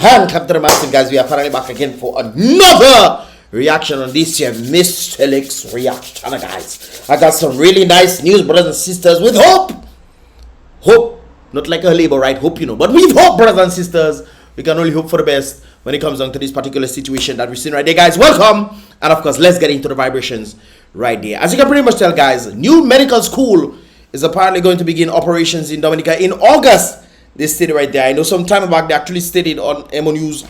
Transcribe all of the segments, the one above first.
And Captain Massive, guys, we are finally back again for another reaction on this year Mystelics reaction, guys. I got some really nice news, brothers and sisters, with hope, not like a label, right? Hope, you know, but with hope, brothers and sisters. We can only hope for the best when it comes down to this particular situation that we've seen right there, guys. Welcome, and of course, let's get into the vibrations right there. As you can pretty much tell, guys, new medical school is apparently going to begin operations in Dominica in August. They stated right there. I know some time back they actually stated on Emo News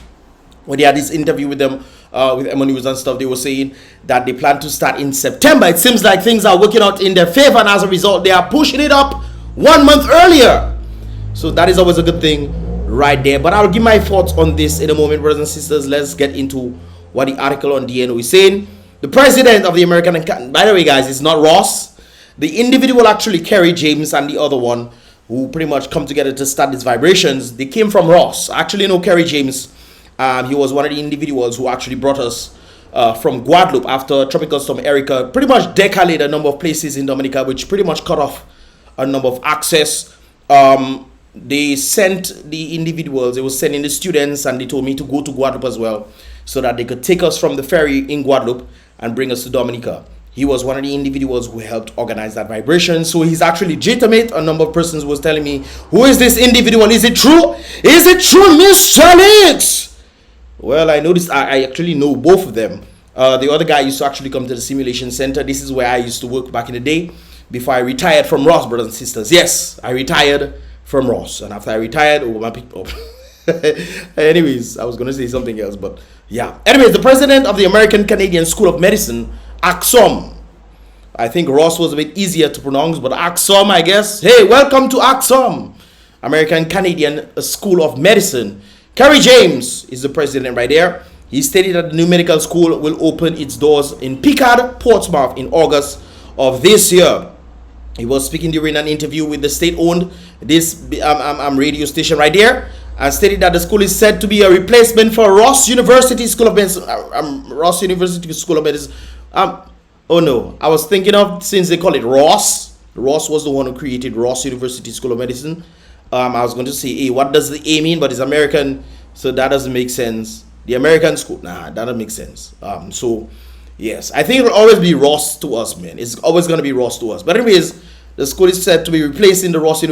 when they had this interview with them, with Emo News and stuff. They were saying that they plan to start in September. It seems like things are working out in their favor, and as a result, they are pushing it up 1 month earlier. So that is always a good thing right there. But I'll give my thoughts on this in a moment, brothers and sisters. Let's get into what the article on DNO is saying. The president of the American, by the way, guys, it's not Ross. The individual actually, Kerry James, and the other one who pretty much come together to start these vibrations, they came from Ross. I actually know Kerry James. He was one of the individuals who actually brought us from Guadeloupe after Tropical Storm Erica pretty much decalated a number of places in Dominica, which pretty much cut off a number of access. They sent the individuals, they were sending the students, and they told me to go to Guadeloupe as well so that they could take us from the ferry in Guadeloupe and bring us to Dominica. He was one of the individuals who helped organize that vibration. So he's actually legitimate. A number of persons was telling me, who is this individual? Is it true? Is it true, Mystelics? Well, I noticed I actually know both of them. The other guy used to actually come to the simulation center. This is where I used to work back in the day before I retired from Ross, brothers and sisters. Yes, I retired from Ross. And after I retired, I picked up. Anyways, I was going to say something else, but yeah. Anyways, the president of the American Canadian School of Medicine, ACSOM. I think Ross was a bit easier to pronounce, but ACSOM, I guess. Hey, welcome to ACSOM, American Canadian School of Medicine. Kerry James is the president right there. He stated that the new medical school will open its doors in Picard, Portsmouth in August of this year. He was speaking during an interview with the state-owned radio station right there, and stated that the school is said to be a replacement for Ross University School of Medicine. Ross University School of Medicine. Oh no, I was thinking of, since they call it Ross. Ross was the one who created Ross University School of Medicine. I was going to say, hey, what does the A mean? But it's American, so that doesn't make sense. The American school, nah, that doesn't make sense. So yes, I think it'll always be Ross to us, man. It's always going to be Ross to us. But anyways, the school is said to be replacing the Ross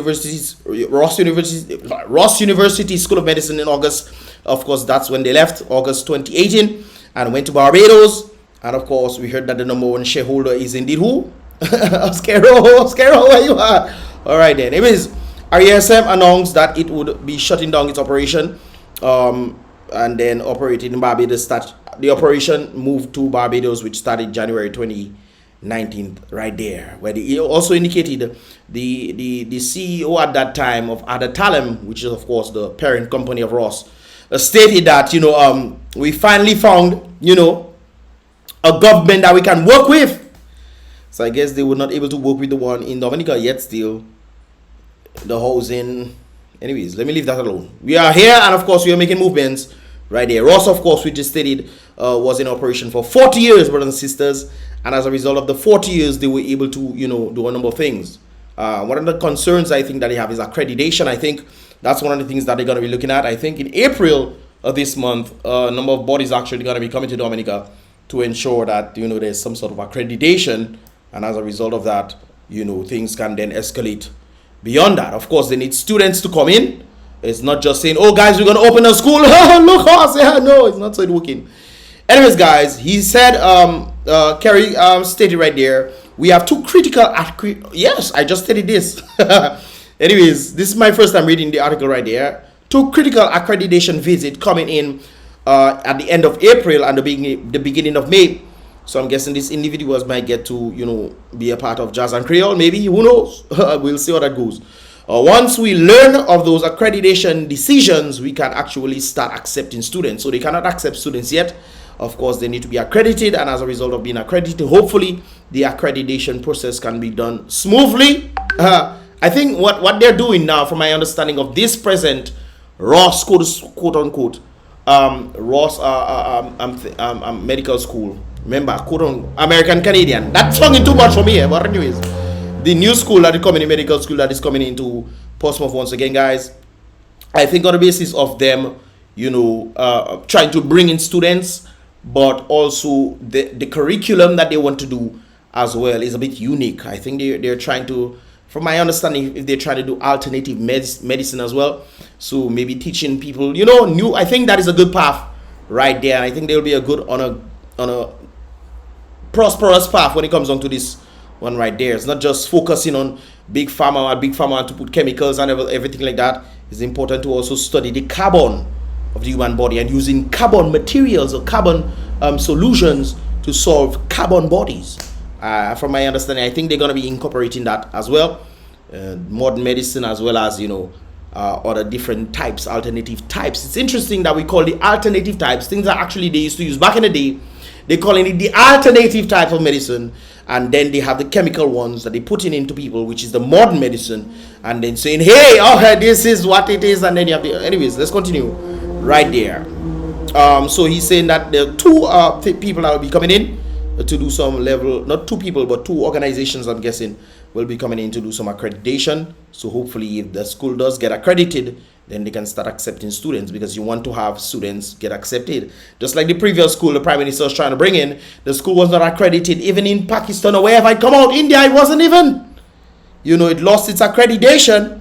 University School of Medicine in August. Of course, that's when they left, August 2018, and went to Barbados. And of course, we heard that the number one shareholder is indeed who? Oscaro, where you are? All right then. Anyways, ISM announced that it would be shutting down its operation, and then operating in Barbados. The operation moved to Barbados, which started January 2019, right there, where they also indicated the CEO at that time of Adatalem, which is of course the parent company of Ross, stated that, you know, we finally found, you know, a government that we can work with. So I guess they were not able to work with the one in Dominica yet. Still, the housing. Anyways, let me leave that alone. We are here, and of course we are making movements right there. Ross, of course, we just stated was in operation for 40 years, brothers and sisters, and as a result of the 40 years, they were able to, you know, do a number of things. One of the concerns I think that they have is accreditation. I think that's one of the things that they're going to be looking at. I think in April of this month, a number of bodies actually going to be coming to Dominica to ensure that, you know, there's some sort of accreditation, and as a result of that, you know, things can then escalate beyond that. Of course, they need students to come in. It's not just saying, oh guys, we're going to open a school. Look, us. Yeah, no, it's not so working. Anyways, guys, he said, Kerry stated right there, we have two critical, yes, I just stated this. Anyways, this is my first time reading the article right there. Two critical accreditation visits coming in at the end of April and the beginning of May. So I'm guessing these individuals might get to, you know, be a part of Jazz and Creole, maybe, who knows. We'll see how that goes. Once we learn of those accreditation decisions, we can actually start accepting students. So they cannot accept students yet. Of course, they need to be accredited, and as a result of being accredited, hopefully the accreditation process can be done smoothly. I think what they're doing now, from my understanding of this present Ross, quote unquote, Ross medical school, remember, quote unquote, American Canadian, that's talking too much for me, but anyways, the new school that is coming in, medical school that is coming into Portsmouth once again, guys, I think on the basis of them, trying to bring in students, but also the curriculum that they want to do as well is a bit unique. I think they're trying to, from my understanding, if they're trying to do alternative medicine as well, so maybe teaching people, new. I think that is a good path right there, and I think they'll be a good on a prosperous path when it comes on to this one right there. It's not just focusing on big pharma to put chemicals and everything like that. It's important to also study the carbon of the human body and using carbon materials or carbon solutions to solve carbon bodies. From my understanding, I think they're going to be incorporating that as well, modern medicine, as well as other different types, alternative types. It's interesting that we call the alternative types things that actually they used to use back in the day. They're calling it the alternative type of medicine, and then they have the chemical ones that they put into people, which is the modern medicine, and then saying, hey, okay, this is what it is, and then you have the. Anyways, let's continue right there. So he's saying that there are two people that will be coming in to do some level, not two people, but two organizations, I'm guessing, will be coming in to do some accreditation. So hopefully if the school does get accredited, then they can start accepting students, because you want to have students get accepted. Just like the previous school the Prime Minister was trying to bring in, the school was not accredited even in Pakistan or wherever it come out. India, it wasn't even. It lost its accreditation.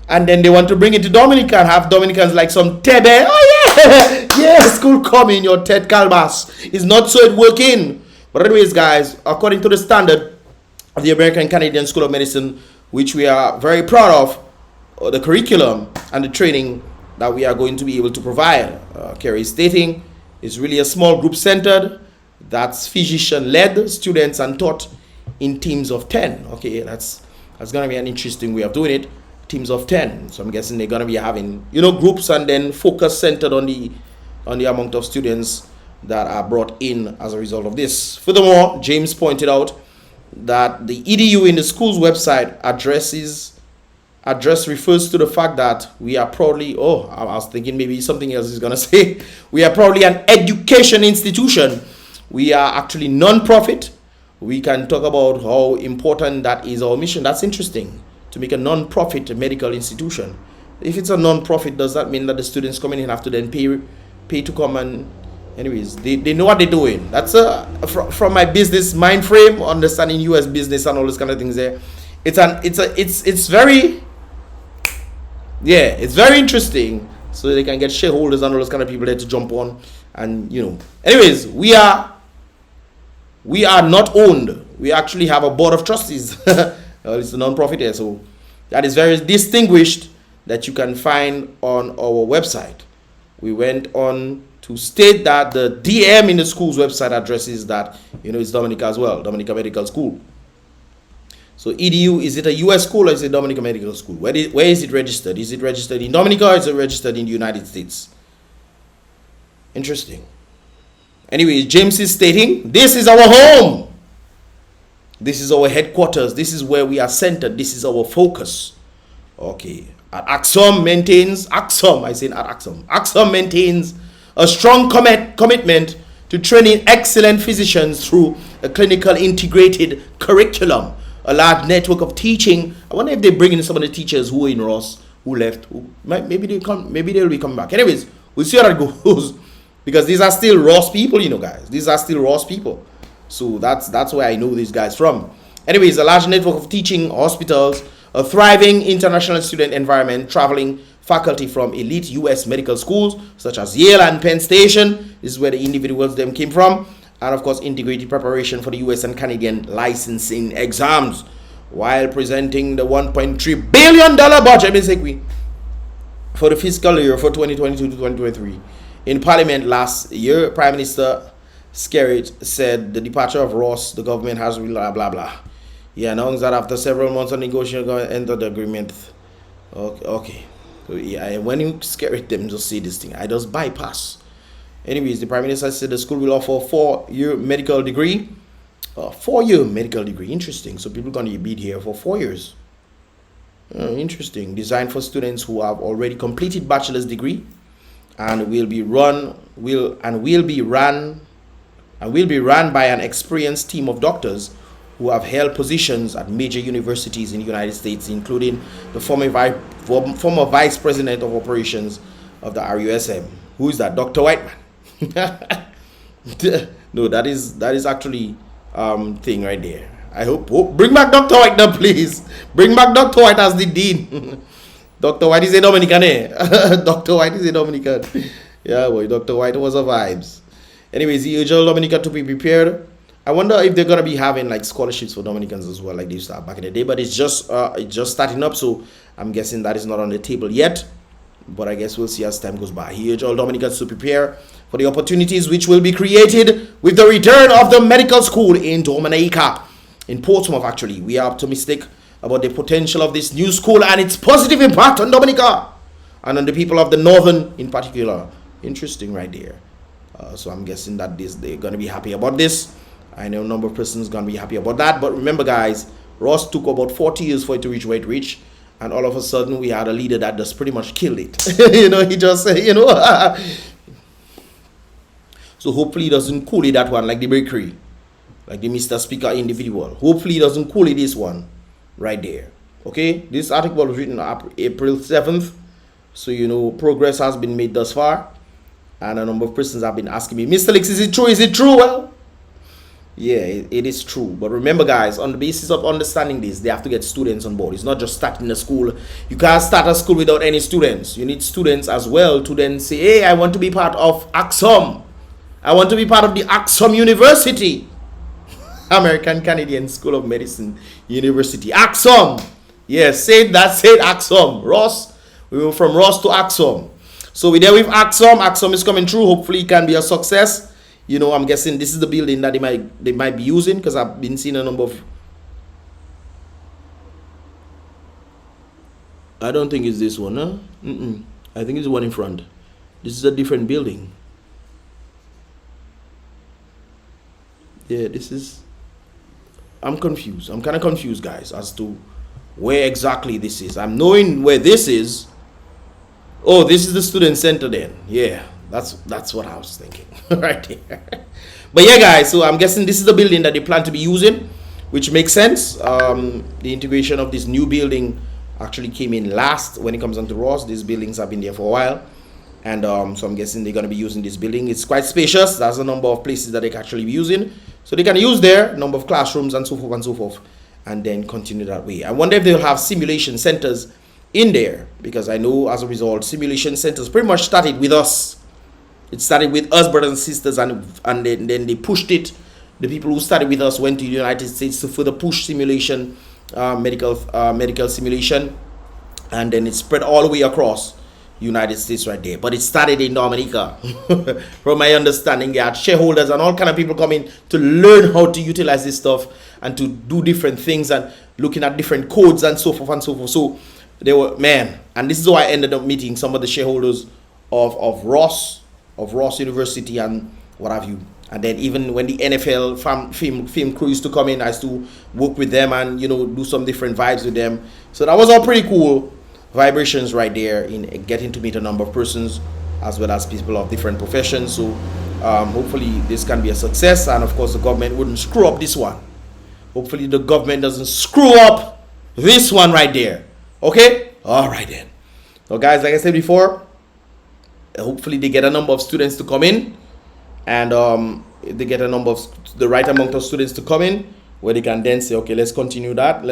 And then they want to bring it to Dominica and have Dominicans like some tebe. Oh yeah, yeah, school coming, your Ted Calbas. It's not so it working. But anyways, guys, according to the standard of the American Canadian School of Medicine, which we are very proud of, the curriculum and the training that we are going to be able to provide, Kerry is stating, is really a small group centered, that's physician led, students and taught in teams of 10. Okay, that's going to be an interesting way of doing it. Teams of 10. So I'm guessing they're going to be having, groups, and then focus centered on the amount of students that are brought in as a result of this. Furthermore, James pointed out that the EDU in the school's website address refers to the fact that we are proudly, I was thinking maybe something else is going to say, we are proudly an education institution. We are actually non-profit. We can talk about how important that is our mission. That's interesting, to make a non-profit medical institution. If it's a non-profit, does that mean that the students coming in have to then pay to come? And anyways, they know what they're doing. That's from my business mind frame, understanding US business and all those kind of things there. It's very interesting, so they can get shareholders and all those kind of people there to jump on. And anyways, we are not owned. We actually have a board of trustees. It's a non-profit here, so that is very distinguished, that you can find on our website. We went on to state that the DM in the school's website addresses that it's Dominica as well, Dominica Medical School. So EDU, is it a US school or is it Dominica Medical School? Where is it registered? Is it registered in Dominica or is it registered in the United States? Interesting. Anyway, James is stating, this is our home. This is our headquarters. This is where we are centered. This is our focus. Okay. ACSOM maintains a strong commitment to training excellent physicians through a clinical integrated curriculum, a large network of teaching. I wonder if they bring in some of the teachers who were in Ross, who left. Maybe they'll be coming back. Anyways, we'll see how that goes, because these are still Ross people, guys. These are still Ross people. So that's where I know these guys from. Anyways, a large network of teaching hospitals, a thriving international student environment, traveling faculty from elite U.S. medical schools such as Yale and Penn Station. This is where the individuals them came from. And of course, integrated preparation for the U.S. and Canadian licensing exams, while presenting the $1.3 billion budget for the fiscal year for 2022 to 2023. In Parliament last year, Prime Minister Skerritt said the departure of Ross, the government has blah blah blah. He announced that after several months of negotiation, going to enter the agreement. Okay. So yeah, when you Skerritt them just say this thing, I just bypass. Anyways, the Prime Minister said the school will offer a 4-year medical degree. 4-year medical degree, interesting. So people going to be here for 4 years. Interesting. Designed for students who have already completed bachelor's degree, and will be run by an experienced team of doctors who have held positions at major universities in the United States, including the former vice president of operations of the RUSM. Who is that? Dr. Whiteman. No, that is actually thing right there. I hope bring back Dr. White now, please. Bring back Dr. White as the dean. Dr. White is a Dominican, eh? Dr. White is a Dominican. Yeah, boy, Dr. White was a vibes. Anyways, he urged Dominica to be prepared. I wonder if they're gonna be having like scholarships for Dominicans as well, like they used to have back in the day. But it's just starting up, so I'm guessing that is not on the table yet. But I guess we'll see as time goes by. He urged all Dominicans to prepare for the opportunities which will be created with the return of the medical school in Dominica, in Portsmouth. Actually, we are optimistic about the potential of this new school and its positive impact on Dominica and on the people of the Northern in particular. Interesting right there. So I'm guessing that they're going to be happy about this. I know a number of persons going to be happy about that. But remember, guys, Ross took about 40 years for it to reach where it reached. And all of a sudden, we had a leader that just pretty much killed it. You know, he just, you know. So hopefully he doesn't coolie that one like the bakery. Like the Mr. Speaker individual. Hopefully he doesn't coolie this one right there. Okay? This article was written on April 7th. So, you know, progress has been made thus far. And a number of persons have been asking me, Mystelics, is it true? Is it true? Well, yeah, it is true. But remember, guys, on the basis of understanding this, they have to get students on board. It's not just starting a school. You can't start a school without any students. You need students as well to then say, hey, I want to be part of ACSOM. I want to be part of the ACSOM University. American Canadian School of Medicine University. ACSOM. Yes, say that, say ACSOM. Ross. We went from Ross to ACSOM. So we're there with ACSOM. ACSOM is coming through. Hopefully it can be a success. You know, I'm guessing this is the building that they might be using, because I've been seeing a number of. I don't think it's this one, huh? I think it's the one in front. This is a different building. Yeah, this is. I'm confused. I'm kind of confused, guys, as to where exactly this is. I'm knowing where this is. Oh, this is the student center then. Yeah. That's what I was thinking right there. But yeah, guys, so I'm guessing this is the building that they plan to be using, which makes sense. The integration of this new building actually came in last when it comes on to Ross. These buildings have been there for a while. And so I'm guessing they're going to be using this building. It's quite spacious. There's a number of places that they can actually be using. So they can use there, number of classrooms and so forth and so forth. And then continue that way. I wonder if they'll have simulation centers in there. Because I know as a result, simulation centers pretty much started with us. It started with us, brothers and sisters, and then they pushed it. The people who started with us went to the United States to further push simulation, medical simulation, and then it spread all the way across United States right there. But it started in Dominica. From my understanding, they had shareholders and all kind of people coming to learn how to utilize this stuff and to do different things and looking at different codes and so forth and so forth. So they were, man, and this is how I ended up meeting some of the shareholders of Ross University and what have you. And then even when the NFL film crew used to come in, I used to work with them and, you know, do some different vibes with them. So that was all pretty cool vibrations right there in getting to meet a number of persons as well as people of different professions. So hopefully this can be a success, and of course the government wouldn't screw up this one. Hopefully the government doesn't screw up this one right there. Okay? All right then. So guys, like I said before, hopefully they get a number of students to come in, and if they get a number of the right amount of students to come in, where they can then say, okay, let's continue that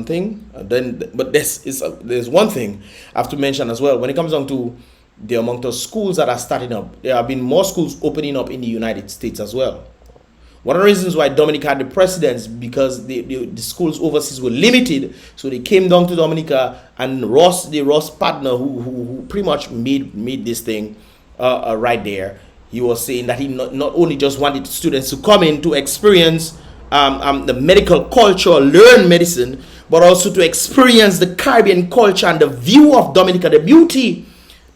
thing. But there's one thing I have to mention as well. When it comes down to the amount of schools that are starting up, there have been more schools opening up in the United States as well. One of the reasons why Dominica had the precedence, because the schools overseas were limited, so they came down to Dominica, and the Ross partner who pretty much made this thing right there, he was saying that he not only just wanted students to come in to experience the medical culture, learn medicine, but also to experience the Caribbean culture and the view of Dominica, the beauty.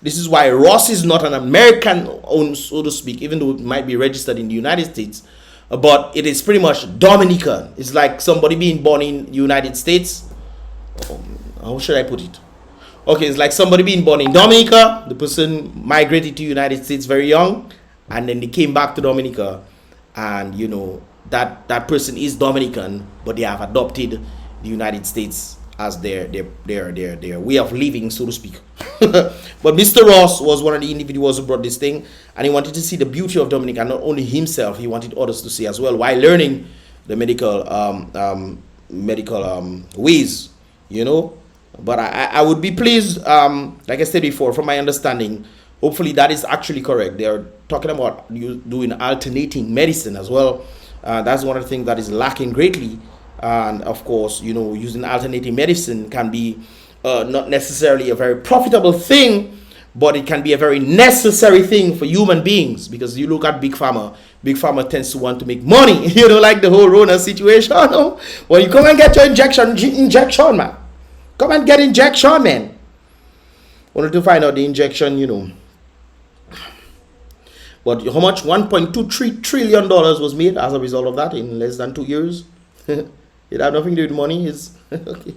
This is why Ross is not an American owned, so to speak, even though it might be registered in the United States. But it is pretty much Dominican. It's like somebody being born in the United States. How should I put it? Okay, it's like somebody being born in Dominica. The person migrated to the United States very young, and then they came back to Dominica, and you know that person is Dominican, but they have adopted the United States as their way of living, so to speak. But Mr. Ross was one of the individuals who brought this thing, and he wanted to see the beauty of Dominica, not only himself, he wanted others to see as well, while learning the medical ways, you know. But I would be pleased, like I said before, from my understanding, hopefully that is actually correct. They are talking about doing alternating medicine as well. That's one of the things that is lacking greatly. And of course, you know, using alternating medicine can be not necessarily a very profitable thing, but it can be a very necessary thing for human beings, because you look at Big Pharma. Big Pharma tends to want to make money, you know, like the whole Rona situation. No? Well, you come and get your injection, man. Come and get injection, man. Wanted to find out the injection, you know. But how much? $1.23 trillion was made as a result of that in less than 2 years. It had nothing to do with money. It's okay.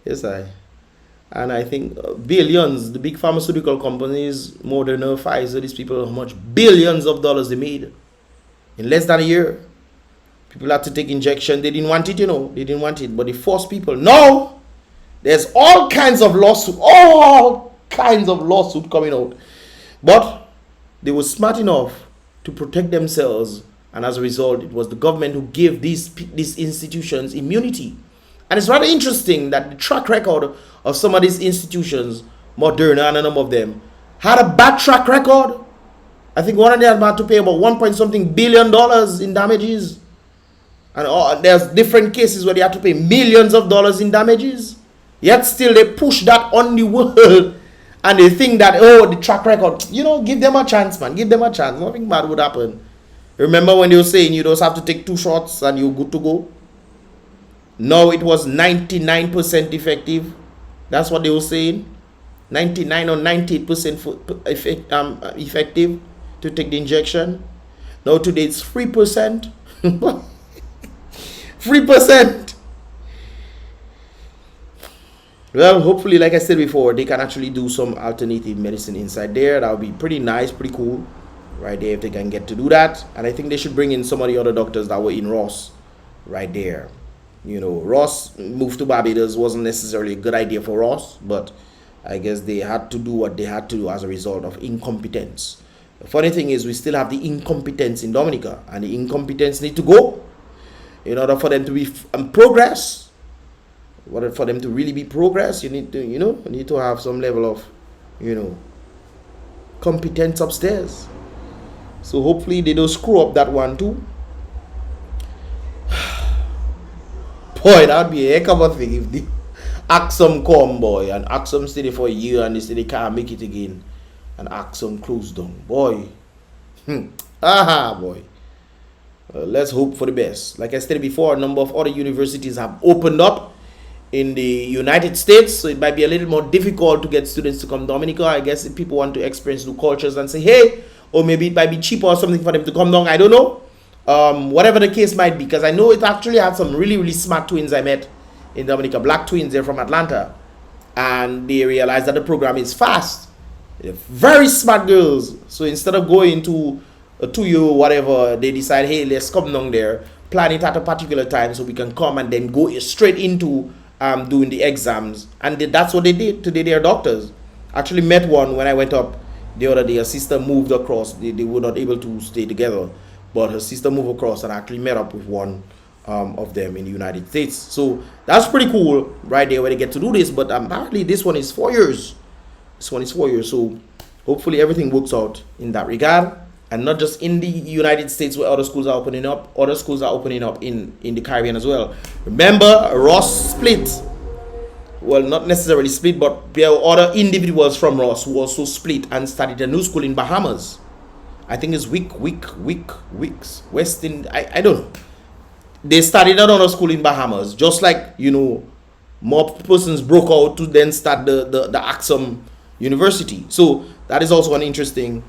Yes, and I think billions, the big pharmaceutical companies, Moderna, Pfizer, these people, how much billions of dollars they made in less than a year. People had to take injection. They didn't want it, you know. They didn't want it, but they forced people. No! There's all kinds of lawsuit coming out. But they were smart enough to protect themselves, and as a result, it was the government who gave these institutions immunity. And it's rather interesting that the track record of some of these institutions, Moderna and a number of them, had a bad track record. I think one of them had to pay about $1 billion in damages. And there's different cases where they had to pay millions of dollars in damages. Yet still they push that on the world. And they think that, oh, the track record, you know, give them a chance, man. Give them a chance. Nothing bad would happen. Remember when they were saying you just have to take 2 shots and you're good to go? No, it was 99% effective. That's what they were saying. 99 or 98% effective to take the injection. Now today it's 3%. 3%. Well, hopefully, like I said before, they can actually do some alternative medicine inside there. That would be pretty nice, pretty cool, right there, if they can get to do that. And I think they should bring in some of the other doctors that were in Ross, right there. You know, Ross moved to Barbados wasn't necessarily a good idea for Ross, but I guess they had to do what they had to do as a result of incompetence. The funny thing is, we still have the incompetence in Dominica, and the incompetence need to go in order for them to be progress. For them to really be progress, you need to, you know, need to have some level of, you know, competence upstairs. So hopefully they don't screw up that one too. Boy, that would be a heck of a thing if the ACSOM come, boy, and ACSOM stayed for a year and they say they can't make it again, and ACSOM closed down, boy. Boy. Let's hope for the best. Like I said before, a number of other universities have opened up in the United States, so it might be a little more difficult to get students to come to Dominica. I guess if people want to experience new cultures and say, hey, or maybe it might be cheaper or something for them to come down, I don't know. Whatever the case might be, because I know it actually had some really, really smart twins I met in Dominica, black twins. They're from Atlanta, and they realized that the program is fast. They're very smart girls. So instead of going to a 2-year whatever, they decide, hey, let's come down there, plan it at a particular time so we can come and then go straight into doing the exams. And that's what they did. Today they are doctors. Actually met one when I went up the other day. Her sister moved across. They were not able to stay together, but her sister moved across and actually met up with one of them in the United States. So that's pretty cool right there where they get to do this. But apparently this one is 4 years. This one is 4 years. So hopefully everything works out in that regard. And not just in the United States where other schools are opening up. Other schools are opening up in the Caribbean as well. Remember, Ross split. Well, not necessarily split, but there were other individuals from Ross who also split and started a new school in Bahamas. I think it's Weeks. Western, I don't know. They started another school in Bahamas. Just like, you know, more persons broke out to then start the ACSOM University. So that is also an interesting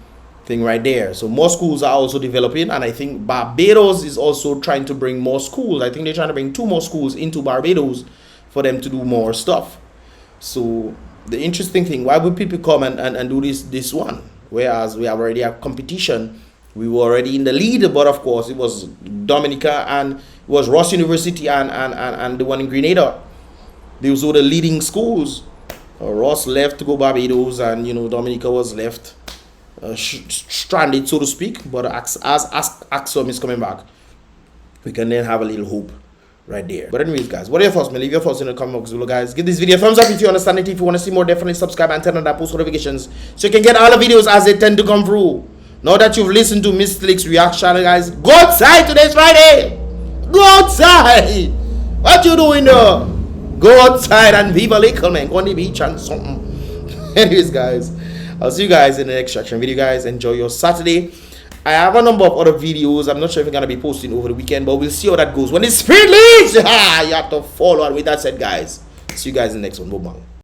thing right there. So more schools are also developing, and I think Barbados is also trying to bring more schools. I think they're trying to bring 2 more schools into Barbados for them to do more stuff. So the interesting thing, why would people come and do this one, whereas we have already have competition? We were already in the lead, but of course it was Dominica and it was Ross University and the one in Grenada. Those were the leading schools. Ross left to go Barbados, and Dominica was left stranded, so to speak. But as ACSOM is coming back, we can then have a little hope right there. But anyways, guys, what are your thoughts, man? Leave your thoughts in the comment box below, guys. Give this video a thumbs up if you understand it. If you want to see more, definitely subscribe and turn on that post notifications so you can get all the videos as they tend to come through. Now that you've listened to Mystelics reaction, guys, go outside. Today's Friday. Go outside. What you doing there? Go outside and viva little, man. Go on the beach and something. Anyways, guys, I'll see you guys in the next reaction video, guys. Enjoy your Saturday. I have a number of other videos. I'm not sure if I'm going to be posting over the weekend, but we'll see how that goes. When the spirit leads, you have to follow. And with that said, guys, see you guys in the next one. Bye-bye.